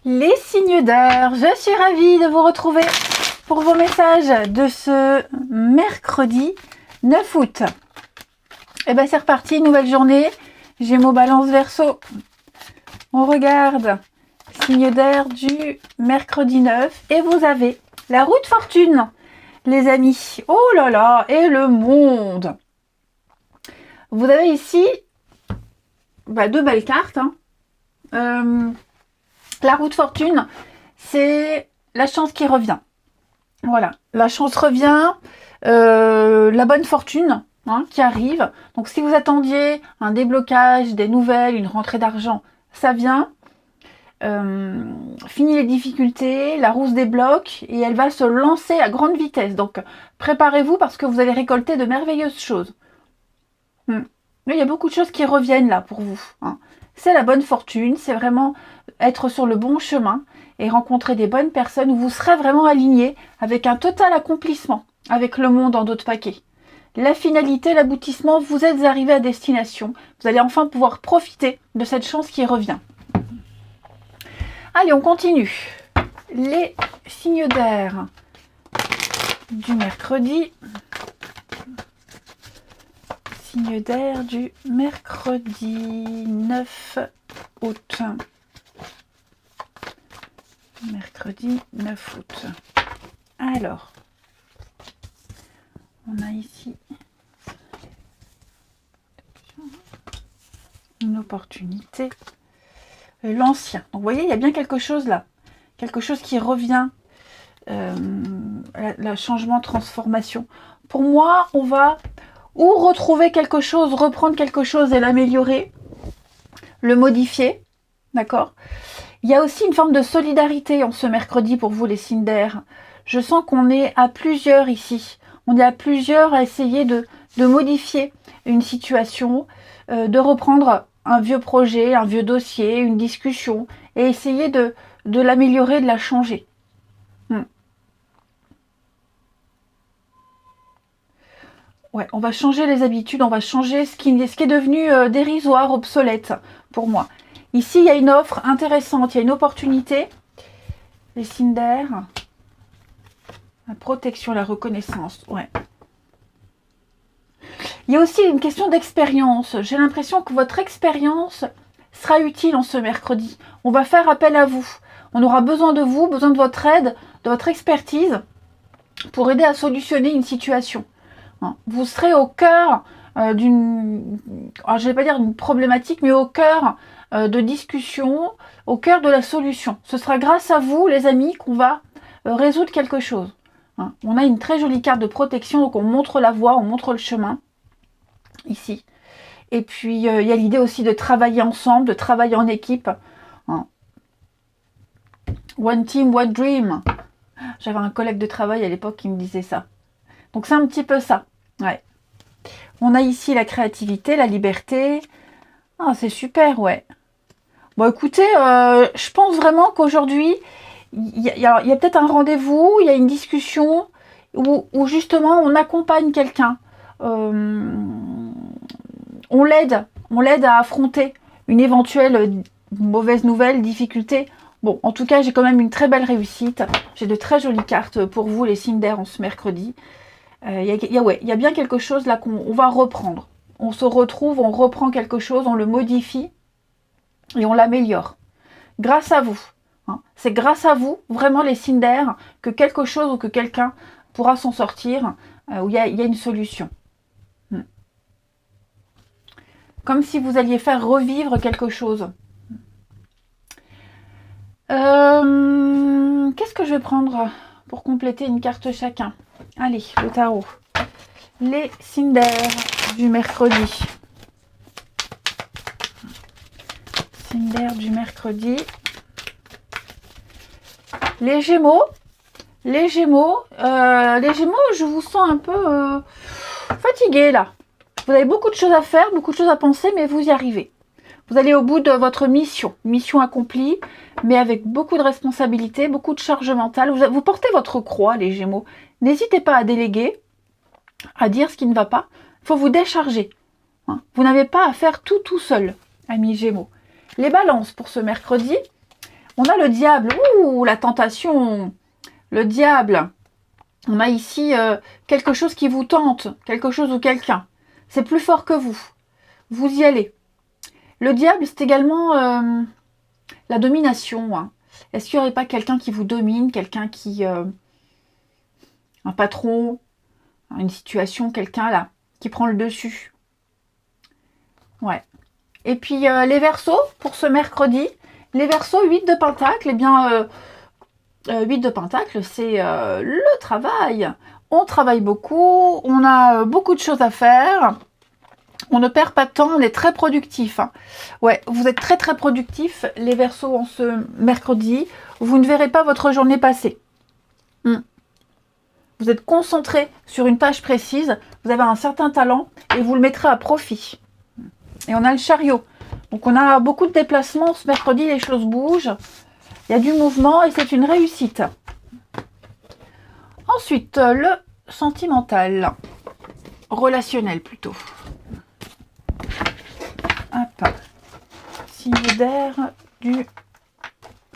Les signes d'air, je suis ravie de vous retrouver pour vos messages de ce mercredi 9 août. Et bien c'est reparti, nouvelle journée, Gémeaux, Balance, Verseau. On regarde, signe d'air du mercredi 9 et vous avez la roue de fortune, les amis. Oh là là, et le monde. Vous avez ici deux belles cartes. La roue de fortune, c'est la chance qui revient. Voilà, la chance revient, la bonne fortune qui arrive. Donc si vous attendiez un déblocage, des nouvelles, une rentrée d'argent, ça vient. Fini les difficultés, la roue se débloque et elle va se lancer à grande vitesse. Donc préparez-vous parce que vous allez récolter de merveilleuses choses. Il y a beaucoup de choses qui reviennent là pour vous. C'est la bonne fortune, c'est vraiment être sur le bon chemin et rencontrer des bonnes personnes où vous serez vraiment aligné avec un total accomplissement avec le monde en d'autres paquets. La finalité, l'aboutissement, vous êtes arrivé à destination. Vous allez enfin pouvoir profiter de cette chance qui revient. Allez, on continue. Les signes d'air du mercredi. Signe d'air du mercredi 9 août. Mercredi 9 août. Alors, on a ici une opportunité. L'ancien. Donc, vous voyez, il y a bien quelque chose là. Quelque chose qui revient. Le changement, transformation. Pour moi, on va ou retrouver quelque chose, reprendre quelque chose et l'améliorer, le modifier. D'accord ? Il y a aussi une forme de solidarité en ce mercredi pour vous, les signes d'air. Je sens qu'on est à plusieurs ici. On est à plusieurs à essayer de modifier une situation, de reprendre un vieux projet, un vieux dossier, une discussion, et essayer de l'améliorer, de la changer. Ouais, on va changer les habitudes, on va changer ce qui est devenu dérisoire, obsolète pour moi. Ici, il y a une offre intéressante, il y a une opportunité. Les signes d'air. La protection, la reconnaissance, ouais. Il y a aussi une question d'expérience. J'ai l'impression que votre expérience sera utile en ce mercredi. On va faire appel à vous. On aura besoin de vous, besoin de votre aide, de votre expertise pour aider à solutionner une situation. Vous serez au cœur d'une, je ne vais pas dire d'une problématique, mais au cœur de discussion, au cœur de la solution. Ce sera grâce à vous, les amis, qu'on va résoudre quelque chose. On a une très jolie carte de protection, donc on montre la voie, on montre le chemin, ici. Et puis, il y a l'idée aussi de travailler ensemble, de travailler en équipe. One team, one dream. J'avais un collègue de travail à l'époque qui me disait ça. Donc, c'est un petit peu ça. Ouais. On a ici la créativité, la liberté. Ah, c'est super, ouais. Bon, écoutez, je pense vraiment qu'aujourd'hui, il y a peut-être un rendez-vous, il y a une discussion où justement on accompagne quelqu'un. On l'aide à affronter une éventuelle mauvaise nouvelle, difficulté. Bon, en tout cas, j'ai quand même une très belle réussite. J'ai de très jolies cartes pour vous, les signes d'air, en ce mercredi. Il y a bien quelque chose là qu'on va reprendre. On se retrouve, on reprend quelque chose, on le modifie et on l'améliore. Grâce à vous. C'est grâce à vous, vraiment les signes d'air, que quelque chose ou que quelqu'un pourra s'en sortir, où il y a une solution. Comme si vous alliez faire revivre quelque chose. Qu'est-ce que je vais prendre pour compléter une carte chacun? Allez, le tarot. Les signes d'air du mercredi. Signes d'air du mercredi. Les Gémeaux. Les Gémeaux, je vous sens un peu fatigué là. Vous avez beaucoup de choses à faire, beaucoup de choses à penser, mais vous y arrivez. Vous allez au bout de votre mission. Mission accomplie, mais avec beaucoup de responsabilités, beaucoup de charge mentale. Vous portez votre croix, les Gémeaux. N'hésitez pas à déléguer, à dire ce qui ne va pas. Il faut vous décharger. Vous n'avez pas à faire tout seul, amis Gémeaux. Les balances pour ce mercredi. On a le diable. Ouh, la tentation. Le diable. On a ici quelque chose qui vous tente. Quelque chose ou quelqu'un. C'est plus fort que vous. Vous y allez. Le diable, c'est également la domination. Hein. Est-ce qu'il n'y aurait pas quelqu'un qui vous domine, quelqu'un qui... un patron, une situation, quelqu'un là, qui prend le dessus. Ouais. Et puis les Verseaux, pour ce mercredi, les Verseaux, 8 de Pentacle, eh bien, 8 de Pentacle, c'est le travail. On travaille beaucoup, on a beaucoup de choses à faire. On ne perd pas de temps, on est très productif. Hein. Ouais, vous êtes très très productif, les Verseaux, en ce mercredi. Vous ne verrez pas votre journée passer. Vous êtes concentré sur une tâche précise, vous avez un certain talent et vous le mettrez à profit. Et on a le chariot. Donc on a beaucoup de déplacements ce mercredi, les choses bougent. Il y a du mouvement et c'est une réussite. Ensuite, le sentimental. Relationnel plutôt. Hop. Signe d'air du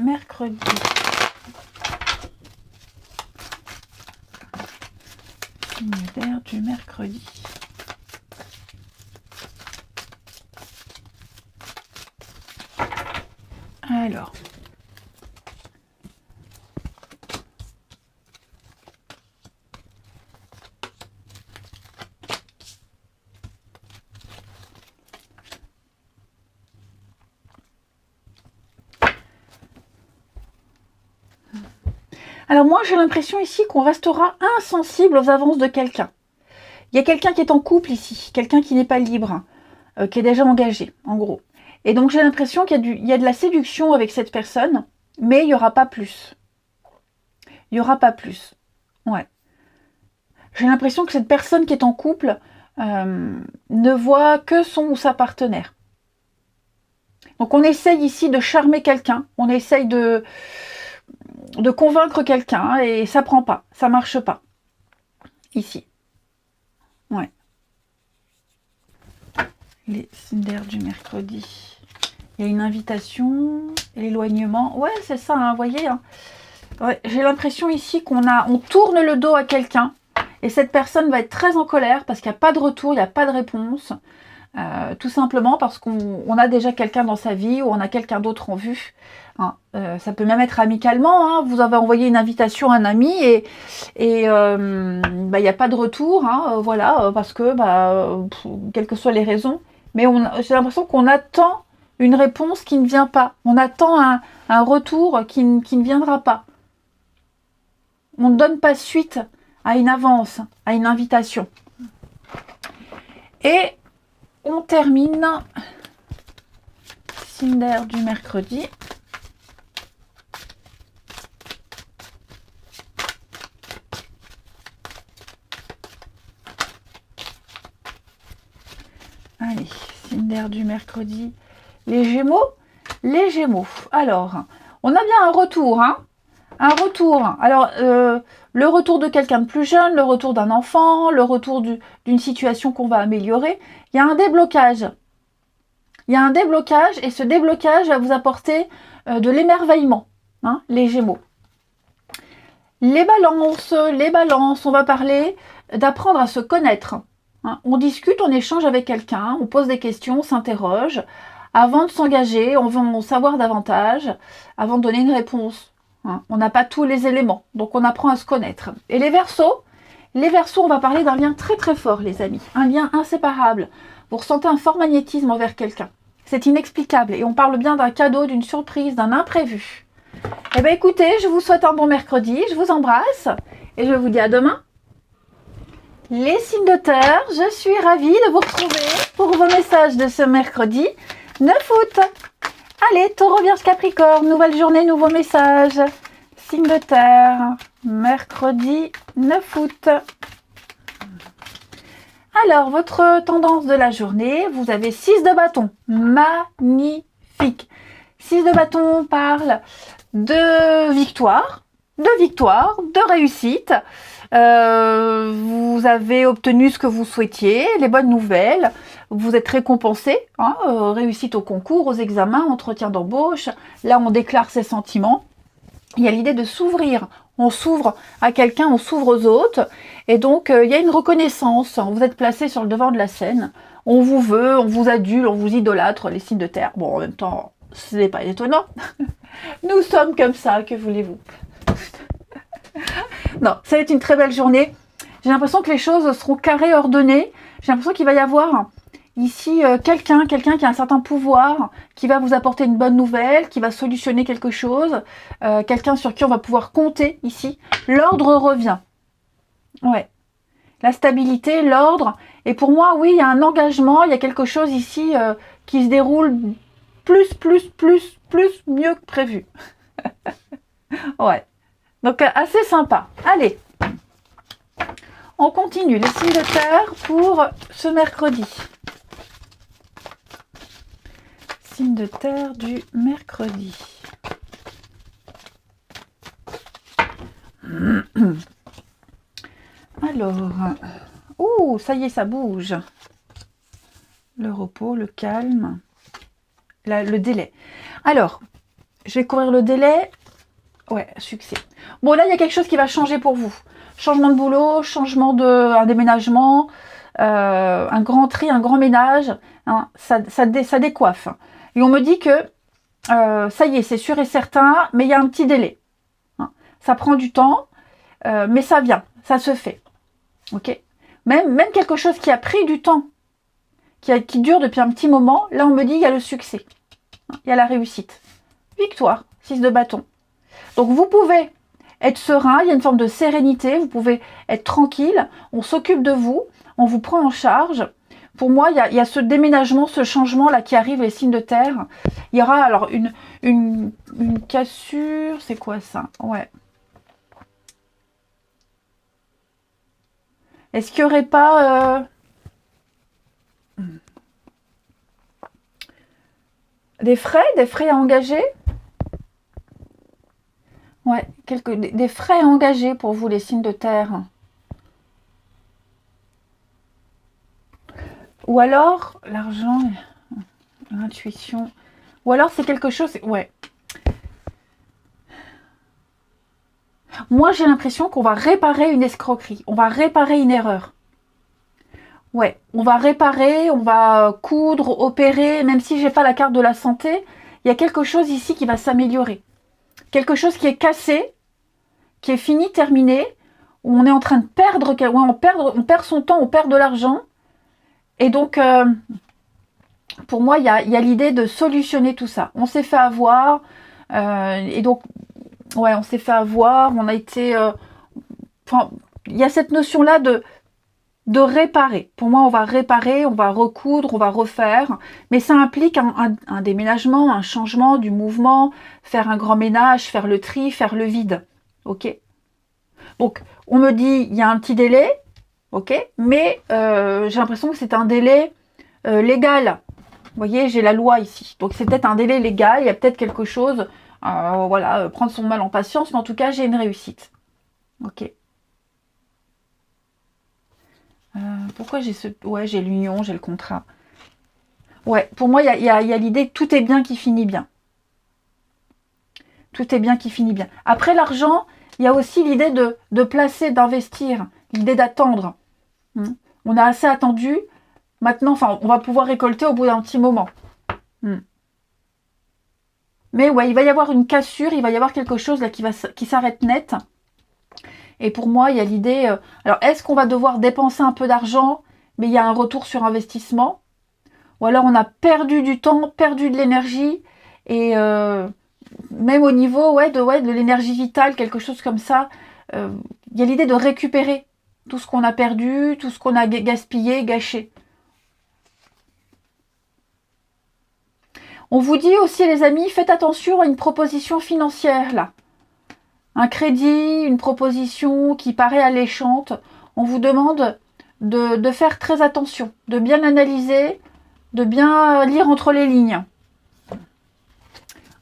mercredi. Signe d'air du mercredi. Alors. Alors moi, j'ai l'impression ici qu'on restera insensible aux avances de quelqu'un. Il y a quelqu'un qui est en couple ici, quelqu'un qui n'est pas libre, qui est déjà engagé, en gros. Et donc j'ai l'impression qu'il y a de la séduction avec cette personne, mais il n'y aura pas plus. Il n'y aura pas plus. Ouais. J'ai l'impression que cette personne qui est en couple ne voit que son ou sa partenaire. Donc on essaye ici de charmer quelqu'un, on essaye de convaincre quelqu'un et ça prend pas, ça marche pas. Ici. Ouais. Les signes d'air du mercredi. Il y a une invitation, l'éloignement. Ouais, c'est ça, hein, vous voyez. Hein. Ouais, j'ai l'impression ici on tourne le dos à quelqu'un et cette personne va être très en colère parce qu'il n'y a pas de retour, il n'y a pas de réponse. Tout simplement parce qu'on a déjà quelqu'un dans sa vie ou on a quelqu'un d'autre en vue. Hein. Ça peut même être amicalement. Hein. Vous avez envoyé une invitation à un ami et il n'y a pas de retour. Hein, voilà, parce que, quelles que soient les raisons. Mais j'ai l'impression qu'on attend une réponse qui ne vient pas. On attend un retour qui ne viendra pas. On ne donne pas suite à une avance, à une invitation. Et on termine signe d'air du mercredi. Allez, signe d'air du mercredi. Les Gémeaux. Les Gémeaux. Alors, on a bien un retour, hein. Un retour. Alors, le retour de quelqu'un de plus jeune, le retour d'un enfant, le retour d'une situation qu'on va améliorer. Il y a un déblocage. Il y a un déblocage et ce déblocage va vous apporter de l'émerveillement, hein, les Gémeaux. Les balances, on va parler d'apprendre à se connaître. Hein. On discute, on échange avec quelqu'un, on pose des questions, on s'interroge. Avant de s'engager, on veut en savoir davantage, avant de donner une réponse. Hein. On n'a pas tous les éléments, donc on apprend à se connaître. Et les Verseaux, on va parler d'un lien très très fort, les amis. Un lien inséparable. Vous ressentez un fort magnétisme envers quelqu'un. C'est inexplicable. Et on parle bien d'un cadeau, d'une surprise, d'un imprévu. Eh bien écoutez, je vous souhaite un bon mercredi. Je vous embrasse. Et je vous dis à demain. Les signes de terre, je suis ravie de vous retrouver pour vos messages de ce mercredi 9 août. Allez, Taureau, Vierge, Capricorne, nouvelle journée, nouveaux messages. Signe de terre, mercredi 9 août. Alors, votre tendance de la journée, vous avez 6 de bâton. Magnifique. 6 de bâton parle de victoire, de réussite. Vous avez obtenu ce que vous souhaitiez, les bonnes nouvelles. vous êtes récompensé, hein, réussite au concours, aux examens, entretien d'embauche. Là, on déclare ses sentiments. Il y a l'idée de s'ouvrir. On s'ouvre à quelqu'un, on s'ouvre aux autres. Et donc, il y a une reconnaissance. Vous êtes placé sur le devant de la scène. On vous veut, on vous adule, on vous idolâtre, les signes de terre. Bon, en même temps, ce n'est pas étonnant. Nous sommes comme ça, que voulez-vous? Non, ça va être une très belle journée. J'ai l'impression que les choses seront carrées, ordonnées. J'ai l'impression qu'il va y avoir ici quelqu'un qui a un certain pouvoir, qui va vous apporter une bonne nouvelle, qui va solutionner quelque chose, quelqu'un sur qui on va pouvoir compter ici. L'ordre revient. Ouais. La stabilité, l'ordre. Et pour moi, oui, il y a un engagement, il y a quelque chose ici qui se déroule plus mieux que prévu. Ouais. Donc, assez sympa. Allez. On continue. Les signes de terre pour ce mercredi. Signe de terre du mercredi. Alors, oh, ça y est, ça bouge. Le repos, le calme, le délai. Alors, je vais courir le délai. Ouais, succès. Bon, là, il y a quelque chose qui va changer pour vous. Changement de boulot, un déménagement, un grand tri, un grand ménage. Hein, ça décoiffe. Et on me dit que ça y est, c'est sûr et certain, mais il y a un petit délai. Hein, ça prend du temps, mais ça vient, ça se fait. Ok. Même quelque chose qui a pris du temps, qui dure depuis un petit moment, là on me dit il y a le succès, il y a la réussite. Victoire, 6 de bâton. Donc vous pouvez être serein, il y a une forme de sérénité, vous pouvez être tranquille, on s'occupe de vous, on vous prend en charge. Pour moi, il y a ce déménagement, ce changement là qui arrive, les signes de terre. Il y aura alors une cassure, c'est quoi ça? Ouais. Est-ce qu'il n'y aurait pas des frais à engager? Ouais, des frais à engager pour vous, les signes de terre. Ou alors, l'argent, l'intuition. Ou alors, c'est quelque chose... Ouais. Moi, j'ai l'impression qu'on va réparer une escroquerie. On va réparer une erreur. Ouais, on va réparer, on va coudre, opérer. Même si j'ai pas la carte de la santé, il y a quelque chose ici qui va s'améliorer. Quelque chose qui est cassé, qui est fini, terminé, où on est en train de perdre, on perd son temps, on perd de l'argent. Et donc, pour moi, il y a l'idée de solutionner tout ça. On s'est fait avoir, et donc, ouais, on s'est fait avoir, on a été... Enfin, il y a cette notion-là de réparer. Pour moi, on va réparer, on va recoudre, on va refaire, mais ça implique un déménagement, un changement du mouvement, faire un grand ménage, faire le tri, faire le vide. Ok. Donc, on me dit, il y a un petit délai, ok, mais j'ai l'impression que c'est un délai légal. Vous voyez, j'ai la loi ici. Donc, c'est peut-être un délai légal, il y a peut-être quelque chose, voilà, prendre son mal en patience, mais en tout cas, j'ai une réussite. Ok. Pourquoi j'ai ce... Ouais, j'ai l'union, j'ai le contrat. Ouais, pour moi, il y a l'idée que tout est bien qui finit bien. Tout est bien qui finit bien. Après l'argent, il y a aussi l'idée de placer, d'investir, l'idée d'attendre. On a assez attendu. Maintenant, enfin, on va pouvoir récolter au bout d'un petit moment. Mais ouais, il va y avoir une cassure, il va y avoir quelque chose là qui s'arrête net. Et pour moi, il y a l'idée... alors, est-ce qu'on va devoir dépenser un peu d'argent, mais il y a un retour sur investissement? Ou alors, on a perdu du temps, perdu de l'énergie, et même au niveau de l'énergie vitale, quelque chose comme ça, il y a l'idée de récupérer tout ce qu'on a perdu, tout ce qu'on a gaspillé, gâché. On vous dit aussi, les amis, faites attention à une proposition financière, là. Un crédit, une proposition qui paraît alléchante, on vous demande de faire très attention, de bien analyser, de bien lire entre les lignes.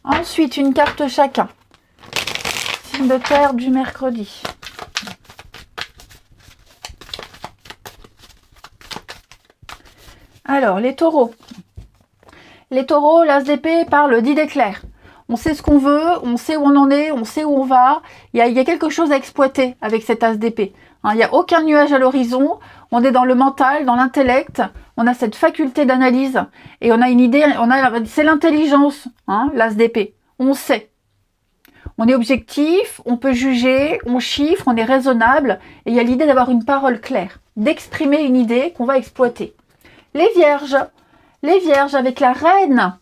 Ensuite, une carte chacun. Signe de terre du mercredi. Alors, les taureaux. Les taureaux, l'as d'épée parle d'idées claires. On sait ce qu'on veut, on sait où on en est, on sait où on va. Il y a quelque chose à exploiter avec cet as d'épée. Hein, il n'y a aucun nuage à l'horizon. On est dans le mental, dans l'intellect. On a cette faculté d'analyse et on a une idée. C'est l'intelligence, hein, l'as d'épée. On sait. On est objectif, on peut juger, on chiffre, on est raisonnable. Et il y a l'idée d'avoir une parole claire, d'exprimer une idée qu'on va exploiter. Les vierges. Les vierges avec la reine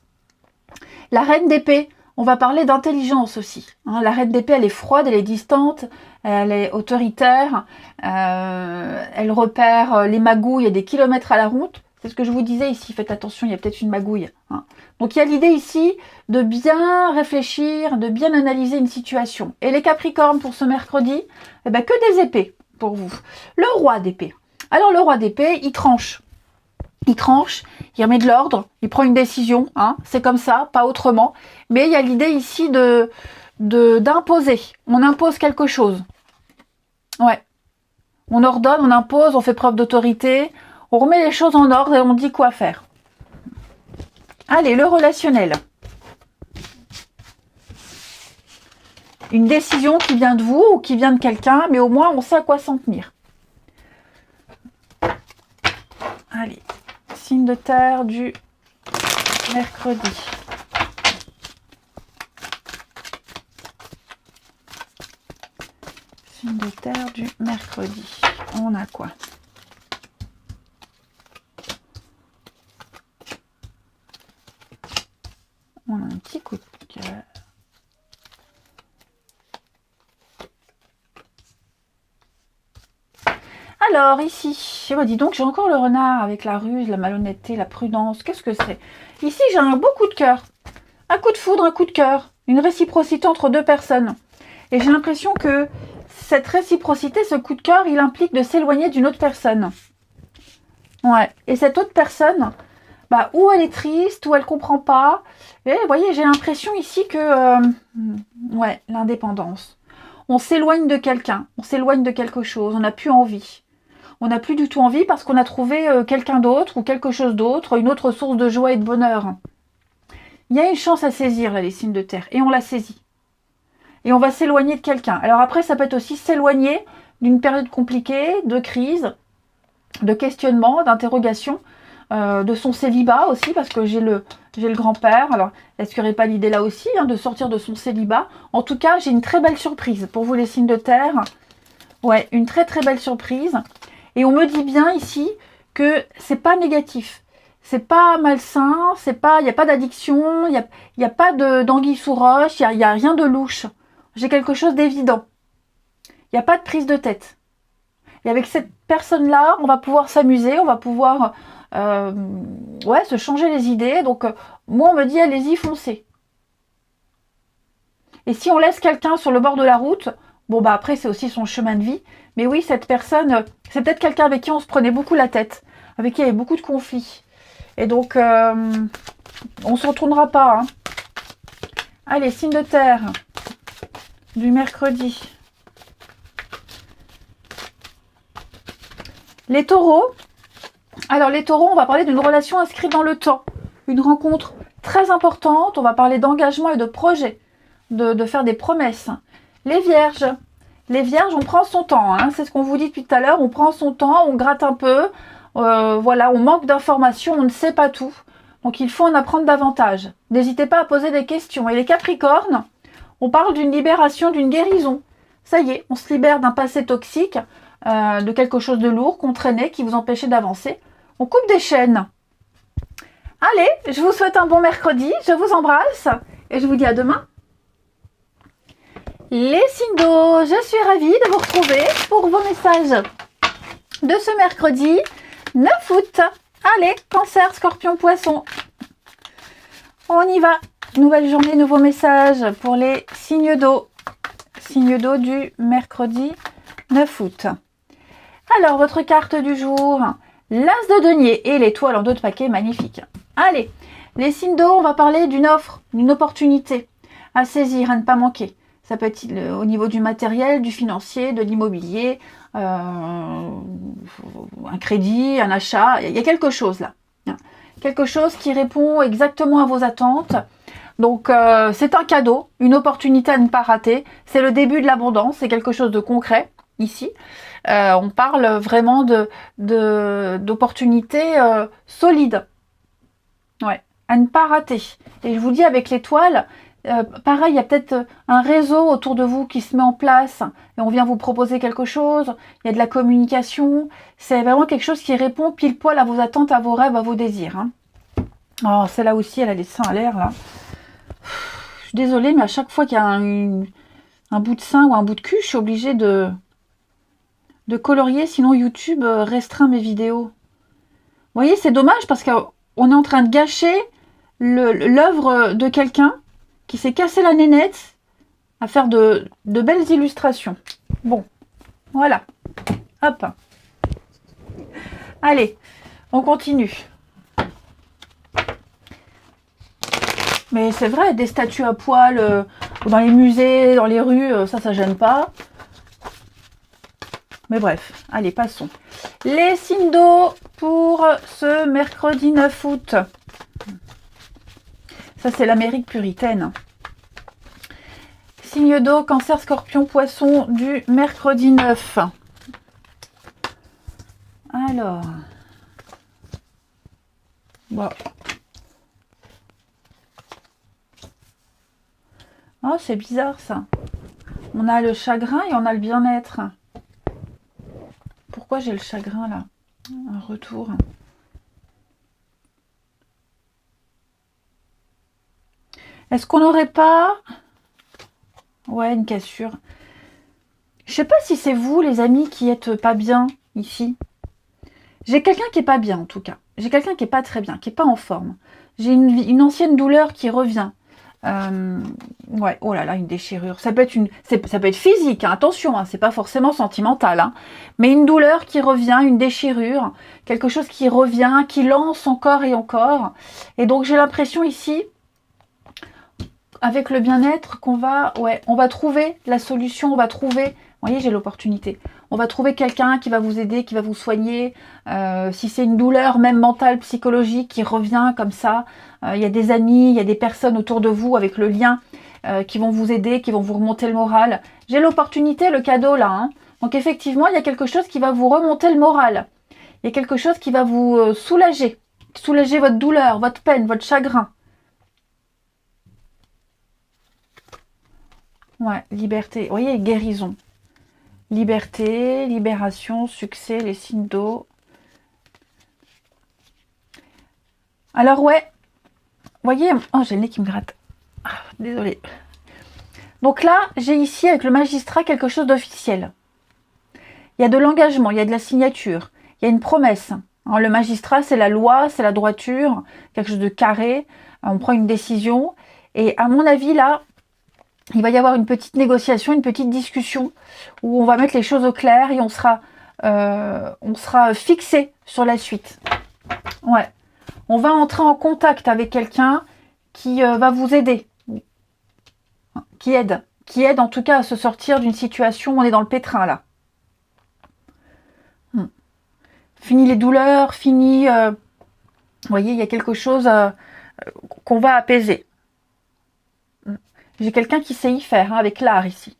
d'épée. On va parler d'intelligence aussi. Hein, la reine d'épée, elle est froide, elle est distante, elle est autoritaire, elle repère les magouilles à des kilomètres à la route. C'est ce que je vous disais ici, faites attention, il y a peut-être une magouille. Hein. Donc il y a l'idée ici de bien réfléchir, de bien analyser une situation. Et les Capricornes pour ce mercredi, eh ben, que des épées pour vous. Le roi d'épée. Alors le roi d'épée, il tranche. Il tranche, il remet de l'ordre, il prend une décision, hein, c'est comme ça, pas autrement. Mais il y a l'idée ici d'imposer. On impose quelque chose. Ouais. On ordonne, on impose, on fait preuve d'autorité, on remet les choses en ordre et on dit quoi faire. Allez, le relationnel. Une décision qui vient de vous ou qui vient de quelqu'un, mais au moins on sait à quoi s'en tenir. Allez. Signe de terre du mercredi. Signe de terre du mercredi. On a quoi? On a un petit coup de cœur. Alors, ici, dis donc, j'ai encore le renard avec la ruse, la malhonnêteté, la prudence. Qu'est-ce que c'est? Ici, j'ai un beau coup de cœur. Un coup de foudre, un coup de cœur. Une réciprocité entre deux personnes. Et j'ai l'impression que cette réciprocité, ce coup de cœur, il implique de s'éloigner d'une autre personne. Ouais. Et cette autre personne, bah, ou elle est triste, ou elle comprend pas. Et vous voyez, j'ai l'impression ici que... ouais, l'indépendance. On s'éloigne de quelqu'un, on s'éloigne de quelque chose, on n'a plus envie. On n'a plus du tout envie parce qu'on a trouvé quelqu'un d'autre ou quelque chose d'autre, une autre source de joie et de bonheur. Il y a une chance à saisir, là, les signes de terre, et on la saisit. Et on va s'éloigner de quelqu'un. Alors après, ça peut être aussi s'éloigner d'une période compliquée, de crise, de questionnement, d'interrogation, de son célibat aussi, parce que j'ai le grand-père. Alors, est-ce qu'il n'y aurait pas l'idée là aussi, hein, de sortir de son célibat? En tout cas, j'ai une très belle surprise pour vous, les signes de terre. Ouais, une très très belle surprise. Et on me dit bien ici que c'est pas négatif. C'est pas malsain, il n'y a pas d'addiction, il y a pas d'anguille sous roche, il n'y a rien de louche. J'ai quelque chose d'évident. Il n'y a pas de prise de tête. Et avec cette personne-là, on va pouvoir s'amuser, on va pouvoir ouais, se changer les idées. Donc, moi, on me dit, allez-y, foncez. Et si on laisse quelqu'un sur le bord de la route, bon, bah après, c'est aussi son chemin de vie. Mais oui, cette personne, c'est peut-être quelqu'un avec qui on se prenait beaucoup la tête, avec qui il y avait beaucoup de conflits. Et donc, on ne se retournera pas. Hein. Allez, signe de terre du mercredi. Les taureaux. Alors, les taureaux, on va parler d'une relation inscrite dans le temps. Une rencontre très importante. On va parler d'engagement et de projet, de faire des promesses. Les vierges. Les vierges, on prend son temps. Hein. C'est ce qu'on vous dit depuis tout à l'heure. On prend son temps, on gratte un peu. Voilà, on manque d'informations, on ne sait pas tout. Donc, il faut en apprendre davantage. N'hésitez pas à poser des questions. Et les capricornes, on parle d'une libération, d'une guérison. Ça y est, on se libère d'un passé toxique, de quelque chose de lourd qu'on traînait, qui vous empêchait d'avancer. On coupe des chaînes. Allez, je vous souhaite un bon mercredi. Je vous embrasse. Et je vous dis à demain. Les signes d'eau, je suis ravie de vous retrouver pour vos messages de ce mercredi 9 août. Allez, cancer, scorpion, poisson. On y va. Nouvelle journée, nouveau message pour les signes d'eau. Signes d'eau du mercredi 9 août. Alors, votre carte du jour, l'as de denier et l'étoile en 2 de paquet, magnifique. Allez, les signes d'eau, on va parler d'une offre, d'une opportunité à saisir, à ne pas manquer. Ça peut être au niveau du matériel, du financier, de l'immobilier, un crédit, un achat. Il y a quelque chose là. Quelque chose qui répond exactement à vos attentes. Donc, c'est un cadeau, une opportunité à ne pas rater. C'est le début de l'abondance, c'est quelque chose de concret, ici. On parle vraiment d'opportunités solides. Ouais, à ne pas rater. Et je vous dis, avec l'étoile, pareil, il y a peut-être un réseau autour de vous qui se met en place et on vient vous proposer quelque chose. Il y a de la communication. C'est vraiment quelque chose qui répond pile poil à vos attentes, à vos rêves, à vos désirs. Hein. Oh, celle-là aussi, elle a les seins à l'air, là. Je suis désolée, mais à chaque fois qu'il y a un bout de sein ou un bout de cul, je suis obligée de colorier, sinon YouTube restreint mes vidéos. Vous voyez, c'est dommage parce qu'on est en train de gâcher l'œuvre de quelqu'un qui s'est cassé la nénette à faire de belles illustrations. Bon, voilà. Hop. Allez, on continue. Mais c'est vrai, des statues à poil dans les musées, dans les rues, ça gêne pas. Mais bref, allez, passons. Les signes d'eau pour ce mercredi 9 août. Ça, c'est l'Amérique puritaine. Signe d'eau, Cancer, Scorpion, Poisson du mercredi 9. Alors. Bon. Oh, c'est bizarre ça. On a le chagrin et on a le bien-être. Pourquoi j'ai le chagrin là? Un retour. Est-ce qu'on n'aurait pas... Ouais, une cassure. Je sais pas si c'est vous, les amis, qui êtes pas bien ici. J'ai quelqu'un qui est pas bien en tout cas. J'ai quelqu'un qui est pas très bien, qui est pas en forme. J'ai une ancienne douleur qui revient. Ouais, oh là là, une déchirure. Ça peut être physique, hein, attention, hein, c'est pas forcément sentimental, hein, mais une douleur qui revient, une déchirure, quelque chose qui revient, qui lance encore et encore. Et donc j'ai l'impression ici, avec le bien-être, qu'on va, ouais, on va trouver la solution, on va trouver, vous voyez, j'ai l'opportunité. On va trouver quelqu'un qui va vous aider, qui va vous soigner. Si c'est une douleur, même mentale, psychologique, qui revient comme ça, il y a des amis, il y a des personnes autour de vous avec le lien qui vont vous aider, qui vont vous remonter le moral. J'ai l'opportunité, le cadeau là. Hein. Donc effectivement, il y a quelque chose qui va vous remonter le moral. Il y a quelque chose qui va vous soulager. Soulager votre douleur, votre peine, votre chagrin. Ouais, liberté. Vous voyez, guérison. Liberté, libération, succès, les signes d'eau. Alors ouais, voyez, oh j'ai le nez qui me gratte. Ah, désolée. Donc là, j'ai ici avec le magistrat quelque chose d'officiel. Il y a de l'engagement, il y a de la signature, il y a une promesse. Hein, le magistrat, c'est la loi, c'est la droiture, quelque chose de carré. On prend une décision. Et à mon avis, là, il va y avoir une petite négociation, une petite discussion où on va mettre les choses au clair et on sera fixé sur la suite. Ouais. On va entrer en contact avec quelqu'un qui va vous aider. Qui aide en tout cas à se sortir d'une situation où on est dans le pétrin là. Fini les douleurs, fini... vous voyez, il y a quelque chose qu'on va apaiser. J'ai quelqu'un qui sait y faire, hein, avec l'art ici.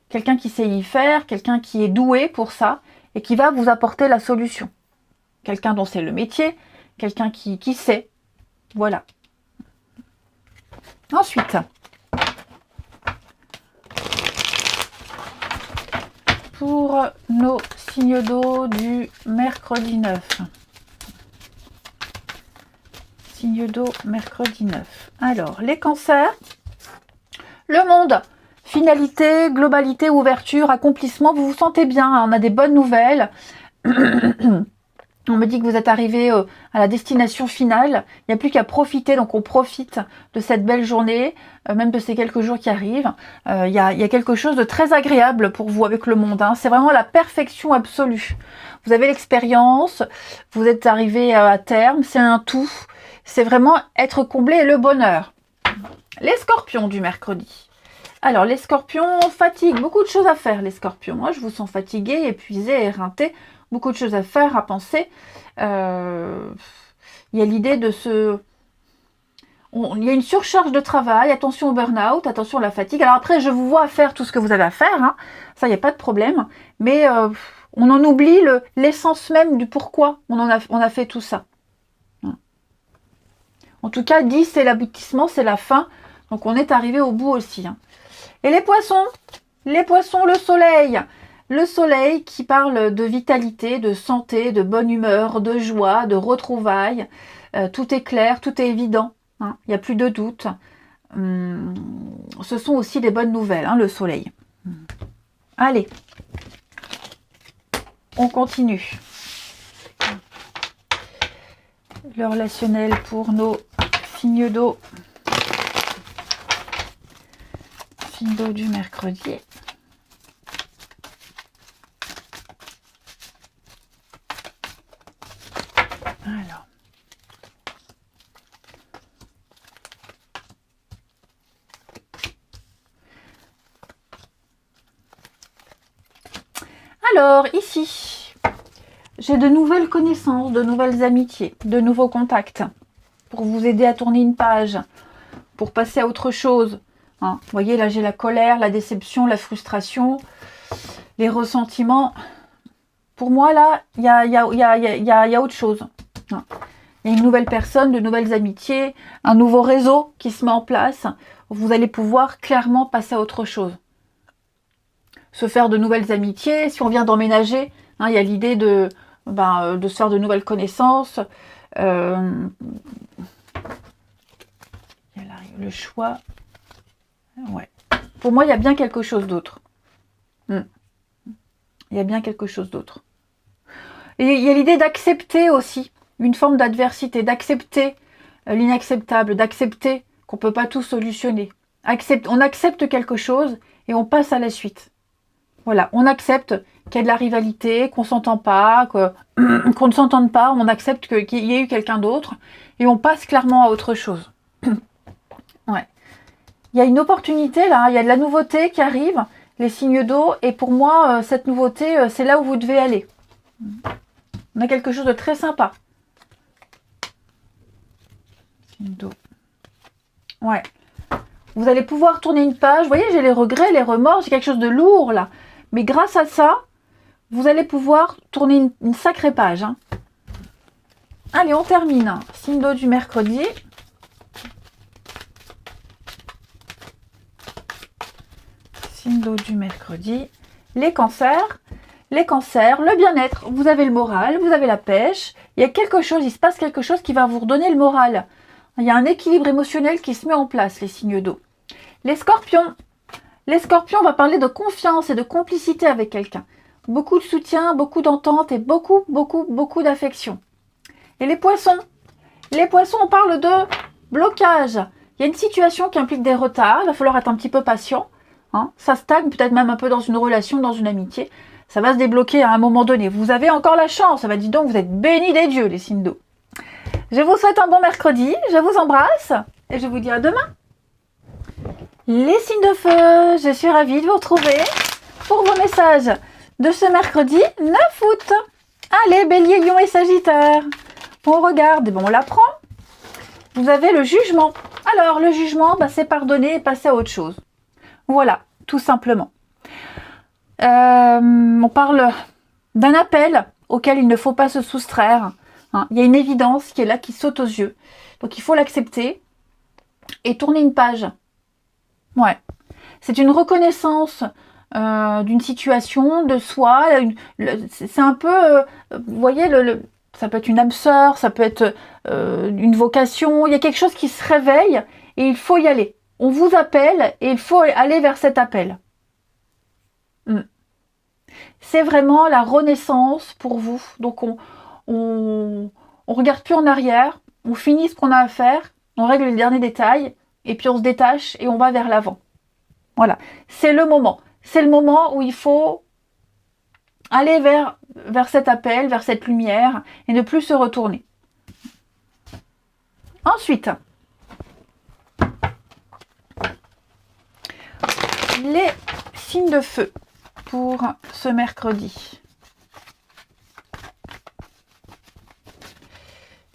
Quelqu'un qui sait y faire, quelqu'un qui est doué pour ça et qui va vous apporter la solution. Quelqu'un dont c'est le métier, quelqu'un qui sait. Voilà. Ensuite, pour nos signes d'eau du mercredi 9. Signe d'eau mercredi 9. Alors, les cancers. Le monde, finalité, globalité, ouverture, accomplissement, vous vous sentez bien, hein, on a des bonnes nouvelles. On me dit que vous êtes arrivé à la destination finale, il n'y a plus qu'à profiter, donc on profite de cette belle journée, même de ces quelques jours qui arrivent. Il y a quelque chose de très agréable pour vous avec le monde, hein. C'est vraiment la perfection absolue. Vous avez l'expérience, vous êtes arrivé à terme, c'est un tout, c'est vraiment être comblé et le bonheur. Les scorpions du mercredi. Alors, les scorpions, fatigue, beaucoup de choses à faire, les scorpions. Moi, je vous sens fatigué, épuisé, éreinté, beaucoup de choses à faire, à penser. Il y a l'idée de se... il y a une surcharge de travail, attention au burn-out, attention à la fatigue. Alors après, je vous vois faire tout ce que vous avez à faire, hein. Ça, il n'y a pas de problème. Mais on en oublie l'essence même du pourquoi on a fait tout ça. En tout cas, 10, c'est l'aboutissement, c'est la fin. Donc on est arrivé au bout aussi, hein. Et les poissons, le soleil. Le soleil qui parle de vitalité, de santé, de bonne humeur, de joie, de retrouvailles. Tout est clair, tout est évident. Hein, il n'y a plus de doute. Ce sont aussi des bonnes nouvelles, hein, le soleil. Allez, on continue. Le relationnel pour nos signes d'eau. Signe d'eau du mercredi. Alors. Alors, ici, j'ai de nouvelles connaissances, de nouvelles amitiés, de nouveaux contacts pour vous aider à tourner une page, pour passer à autre chose. Hein, vous voyez, là, j'ai la colère, la déception, la frustration, les ressentiments. Pour moi, là, il y a autre chose. Hein. Il y a une nouvelle personne, de nouvelles amitiés, un nouveau réseau qui se met en place. Vous allez pouvoir clairement passer à autre chose. Se faire de nouvelles amitiés, si on vient d'emménager, hein, il y a l'idée de se faire de nouvelles connaissances. Il y a le choix. Ouais. Pour moi, il y a bien quelque chose d'autre. Il y a bien quelque chose d'autre. Et il y a l'idée d'accepter aussi une forme d'adversité, d'accepter l'inacceptable, d'accepter qu'on ne peut pas tout solutionner. On accepte quelque chose et on passe à la suite. Voilà, on accepte qu'il y a de la rivalité, qu'on ne s'entend pas, qu'on ne s'entende pas, on accepte qu'il y ait eu quelqu'un d'autre et on passe clairement à autre chose. Ouais. Il y a une opportunité là, il y a de la nouveauté qui arrive, les signes d'eau, et pour moi, cette nouveauté, c'est là où vous devez aller. On a quelque chose de très sympa. Signe d'eau. Ouais. Vous allez pouvoir tourner une page. Vous voyez, j'ai les regrets, les remords, j'ai quelque chose de lourd là. Mais grâce à ça, vous allez pouvoir tourner une sacrée page. Hein. Allez, on termine. Signe d'eau du mercredi. Signe d'eau du mercredi. Les cancers. Les cancers, le bien-être. Vous avez le moral, vous avez la pêche. Il y a quelque chose, il se passe quelque chose qui va vous redonner le moral. Il y a un équilibre émotionnel qui se met en place, les signes d'eau. Les scorpions. Les scorpions, on va parler de confiance et de complicité avec quelqu'un. Beaucoup de soutien, beaucoup d'entente et beaucoup d'affection. Et les poissons. Les poissons, on parle de blocage. Il y a une situation qui implique des retards. Il va falloir être un petit peu patient. Hein. Ça stagne peut-être même un peu dans une relation, dans une amitié. Ça va se débloquer à un moment donné. Vous avez encore la chance. Ça va dire donc, vous êtes bénis des dieux, les signes d'eau. Je vous souhaite un bon mercredi. Je vous embrasse. Et je vous dis à demain. Les signes de feu, je suis ravie de vous retrouver pour vos messages de ce mercredi 9 août. Allez, Bélier, Lion et Sagittaire. On regarde, bon, on l'apprend. Vous avez le jugement. Alors, le jugement, c'est pardonner et passer à autre chose. Voilà, tout simplement. On parle d'un appel auquel il ne faut pas se soustraire. Hein. Il y a une évidence qui est là, qui saute aux yeux. Donc, il faut l'accepter et tourner une page. Ouais, c'est une reconnaissance d'une situation, de soi. C'est un peu, vous voyez, ça peut être une âme sœur, ça peut être une vocation. Il y a quelque chose qui se réveille et il faut y aller. On vous appelle et il faut aller vers cet appel. C'est vraiment la renaissance pour vous. Donc on regarde plus en arrière, on finit ce qu'on a à faire, on règle les derniers détails. Et puis on se détache et on va vers l'avant. Voilà, c'est le moment. C'est le moment où il faut aller vers cet appel, vers cette lumière et ne plus se retourner. Ensuite, les signes de feu pour ce mercredi.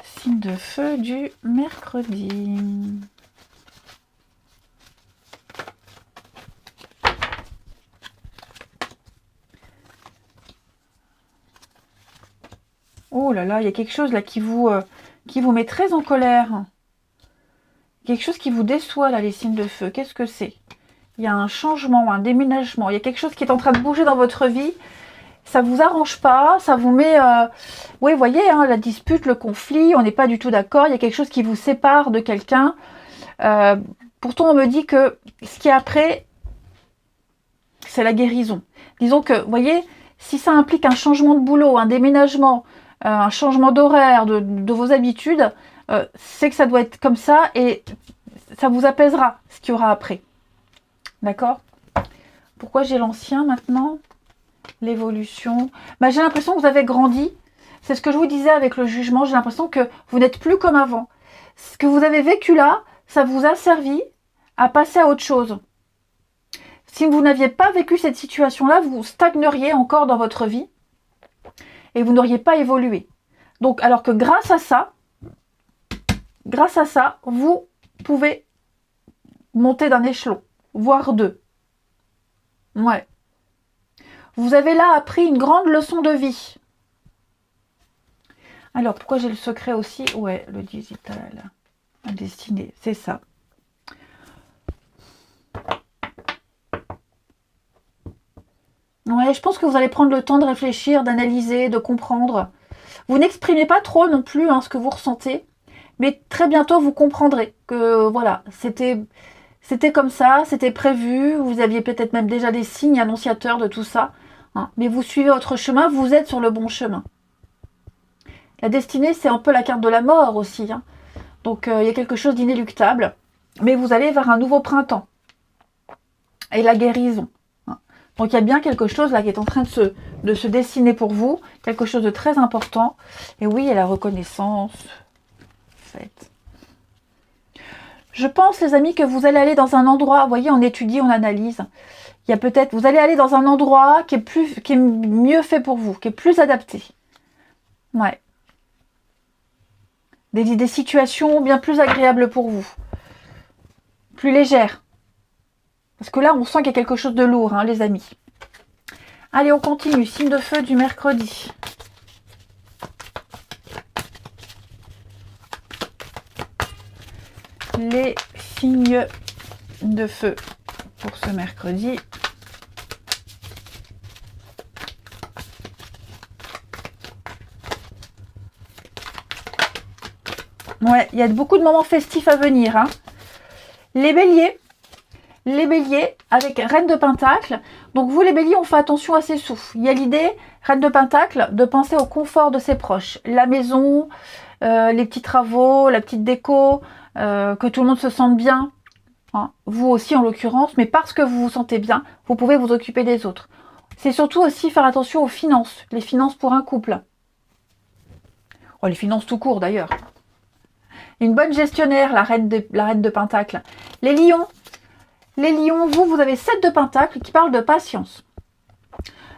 Signe de de feu du mercredi. Oh là là, il y a quelque chose là qui vous met très en colère. Quelque chose qui vous déçoit là, les signes de feu. Qu'est-ce que c'est? Il y a un changement, un déménagement. Il y a quelque chose qui est en train de bouger dans votre vie. Ça vous arrange pas, ça vous met... Oui, vous voyez, hein, la dispute, le conflit, on n'est pas du tout d'accord. Il y a quelque chose qui vous sépare de quelqu'un. Pourtant, on me dit que ce qui est après, c'est la guérison. Disons que, vous voyez, si ça implique un changement de boulot, un déménagement, un changement d'horaire, de vos habitudes, c'est que ça doit être comme ça et ça vous apaisera ce qu'il y aura après. D'accord? Pourquoi j'ai l'ancien maintenant? L'évolution. Bah, j'ai l'impression que vous avez grandi. C'est ce que je vous disais avec le jugement. J'ai l'impression que vous n'êtes plus comme avant. Ce que vous avez vécu là, ça vous a servi à passer à autre chose. Si vous n'aviez pas vécu cette situation-là, vous stagneriez encore dans votre vie et vous n'auriez pas évolué. Donc, alors que grâce à ça, vous pouvez monter d'un échelon, voire deux. Ouais. Vous avez là appris une grande leçon de vie. Alors, pourquoi j'ai le secret aussi? Ouais, le digital. La destinée, c'est ça. Ouais, je pense que vous allez prendre le temps de réfléchir, d'analyser, de comprendre. Vous n'exprimez pas trop non plus ce que vous ressentez. Mais très bientôt, vous comprendrez que voilà, c'était comme ça, c'était prévu. Vous aviez peut-être même déjà des signes annonciateurs de tout ça. Mais vous suivez votre chemin, vous êtes sur le bon chemin. La destinée, c'est un peu la carte de la mort aussi. Donc, il y a quelque chose d'inéluctable. Mais vous allez vers un nouveau printemps. Et la guérison. Donc, il y a bien quelque chose là qui est en train de se dessiner pour vous. Quelque chose de très important. Et oui, il y a la reconnaissance. Faite. Je pense, les amis, que vous allez aller dans un endroit, vous voyez, on étudie, on analyse. Il y a peut-être, vous allez aller dans un endroit qui est mieux fait pour vous, qui est plus adapté. Ouais. Des situations bien plus agréables pour vous. Plus légères. Parce que là, on sent qu'il y a quelque chose de lourd, les amis. Allez, on continue. Signe de feu du mercredi. Les signes de feu pour ce mercredi. Ouais, il y a beaucoup de moments festifs à venir. Les béliers avec Reine de Pentacle. Donc vous les béliers, on fait attention à ses sous. Il y a l'idée, Reine de Pentacle, de penser au confort de ses proches. La maison, les petits travaux, la petite déco, que tout le monde se sente bien. Vous aussi en l'occurrence, mais parce que vous vous sentez bien, vous pouvez vous occuper des autres. C'est surtout aussi faire attention aux finances. Les finances pour un couple. Oh, les finances tout court d'ailleurs. Une bonne gestionnaire, la reine de Pentacle. Les lions, vous avez 7 de Pentacle qui parle de patience.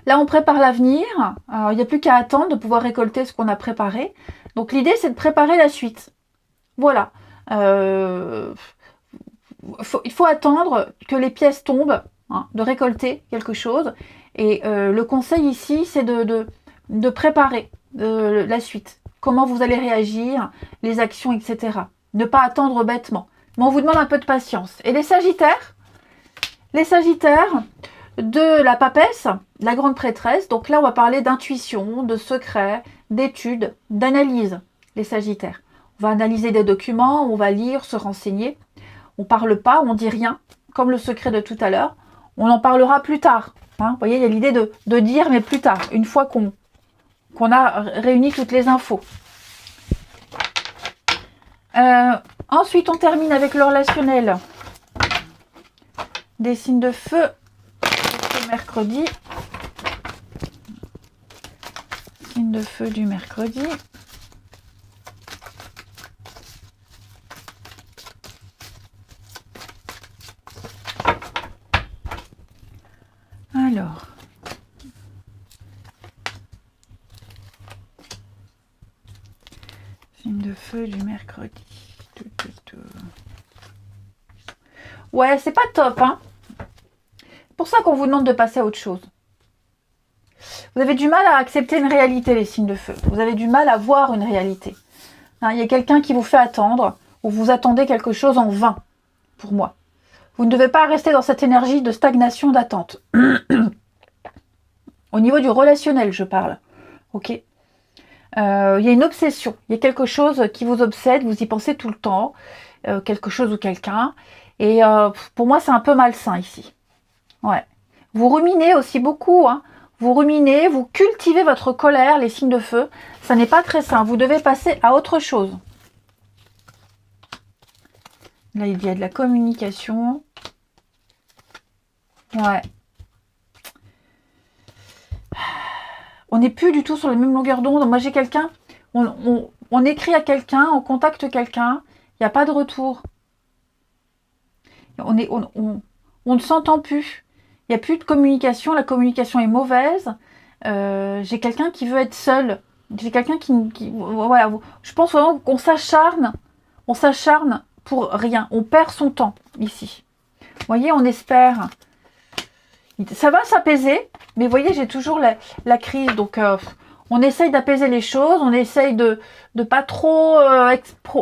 Là, on prépare l'avenir. Il n'y a plus qu'à attendre de pouvoir récolter ce qu'on a préparé. Donc, l'idée, c'est de préparer la suite. Voilà. Il faut attendre que les pièces tombent, de récolter quelque chose. Et le conseil ici, c'est de préparer la suite. Comment vous allez réagir, les actions, etc. Ne pas attendre bêtement. Mais on vous demande un peu de patience. Et les sagittaires de la papesse, la grande prêtresse. Donc là, on va parler d'intuition, de secret, d'études, d'analyse, les sagittaires. On va analyser des documents, on va lire, se renseigner. On ne parle pas, on ne dit rien, comme le secret de tout à l'heure. On en parlera plus tard. Vous voyez, il y a l'idée de dire, mais plus tard, une fois qu'on a réuni toutes les infos. Ensuite, on termine avec le relationnel. Des signes de feu ce mercredi. Signe de feu du mercredi. Alors. Signe de feu du mercredi. Ouais, c'est pas top, hein. C'est pour ça qu'on vous demande de passer à autre chose. Vous avez du mal à accepter une réalité, les signes de feu. Vous avez du mal à voir une réalité. Hein, il y a quelqu'un qui vous fait attendre, ou vous attendez quelque chose en vain, pour moi. Vous ne devez pas rester dans cette énergie de stagnation, d'attente. Au niveau du relationnel, je parle. Ok. Il y a une obsession. Il y a quelque chose qui vous obsède, vous y pensez tout le temps. Quelque chose ou quelqu'un. Et pour moi, c'est un peu malsain ici. Ouais. Vous ruminez aussi beaucoup, hein. Vous ruminez, vous cultivez votre colère, les signes de feu. Ça n'est pas très sain. Vous devez passer à autre chose. Là, il y a de la communication. Ouais. On n'est plus du tout sur la même longueur d'onde. Moi, j'ai quelqu'un, on écrit à quelqu'un, on contacte quelqu'un, il n'y a pas de retour. On ne s'entend plus. Il n'y a plus de communication, la communication est mauvaise. J'ai quelqu'un qui veut être seul. J'ai quelqu'un qui voilà, je pense vraiment qu'on s'acharne. On s'acharne pour rien. On perd son temps ici. Vous voyez, on espère. Ça va s'apaiser, mais vous voyez, j'ai toujours la crise. Donc, on essaye d'apaiser les choses. On essaye de pas trop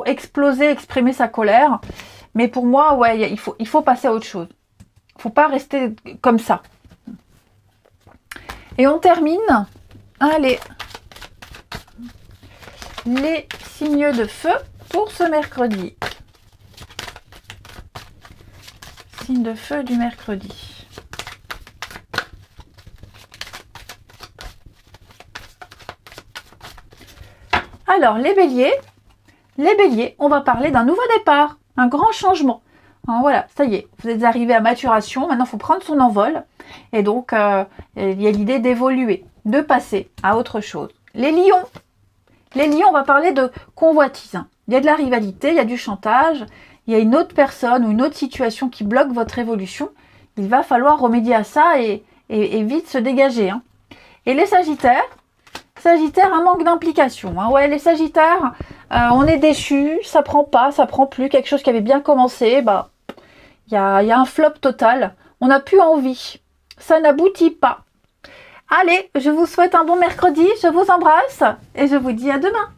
exploser, exprimer sa colère. Mais pour moi, ouais, il faut passer à autre chose. Il ne faut pas rester comme ça. Et on termine. Allez. Les signes de feu pour ce mercredi. Signe de feu du mercredi. Alors, les béliers, on va parler d'un nouveau départ, un grand changement. Hein, voilà, ça y est, vous êtes arrivé à maturation, maintenant il faut prendre son envol. Et donc, il y a l'idée d'évoluer, de passer à autre chose. Les lions, on va parler de convoitise. Il y a de la rivalité, il y a du chantage, il y a une autre personne ou une autre situation qui bloque votre évolution. Il va falloir remédier à ça et vite se dégager. Hein. Et les sagittaires, un manque d'implication. Hein. Ouais, les sagittaires, on est déçus, ça prend plus. Quelque chose qui avait bien commencé, bah, il y a un flop total. On n'a plus envie. Ça n'aboutit pas. Allez, je vous souhaite un bon mercredi, je vous embrasse et je vous dis à demain.